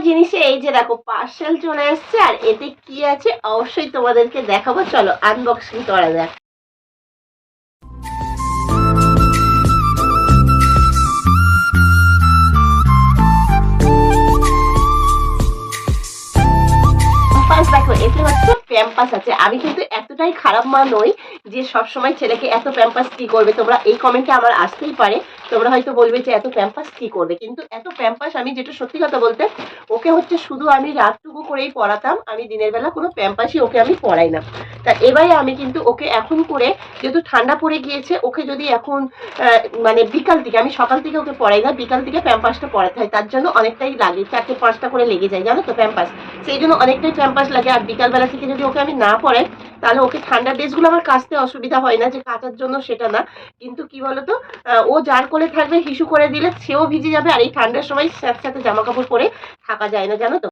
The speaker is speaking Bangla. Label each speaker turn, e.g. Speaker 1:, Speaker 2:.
Speaker 1: জিনিসে এই যে দেখো পার্সেল চলে এসছে, আর এতে কি আছে অবশ্যই তোমাদেরকে দেখাবো। চলো আনবক্সিং করা যাক। দেখো এতে হচ্ছে প্যাম্পাস আছে। আমি কিন্তু এতটাই খারাপ মা নই যে সবসময় ছেলেকে এত প্যাম্পাস কি করবে। তোমরা এই কমেন্টে আমার আসতেই পারে, তোমরা হয়তো বলবে যে এত প্যাম্পাস কি করবে, কিন্তু এত প্যাম্পাস আমি যেটা সত্যি কথা বলতে ওকে হচ্ছে শুধু আমি রাতটুকু করেই পড়াতাম, আমি দিনের বেলা কোনো প্যাম্পাসই ওকে আমি পড়াই না। তা এবারে আমি কিন্তু ওকে এখন করে, যেহেতু ঠান্ডা পড়ে গিয়েছে, ওকে যদি এখন মানে বিকাল থেকে, আমি সকাল থেকে ওকে পড়াই না, বিকাল থেকে প্যাম্পাসটা পড়াতে হয়, তার জন্য অনেকটাই লাগে, 4-5টা করে লেগে যায় জানো তো প্যাম্পাস, সেই জন্য অনেকটাই প্যাম্পাস লাগে। আর বিকালবেলা থেকে যদি ওকে আমি না পড়াই তাহলে ওকে ঠান্ডার ড্রেসগুলো আমার কাচতে অসুবিধা হয় না, যে কাচার জন্য সেটা না, কিন্তু কি বলতো ও যার কোলে থাকবে হিসু করে দিলে সেও ভিজে যাবে, আর এই ঠান্ডার সময় স্যাঁতস্যাঁতে জামা কাপড় পরে থাকা যায় না জানো তো।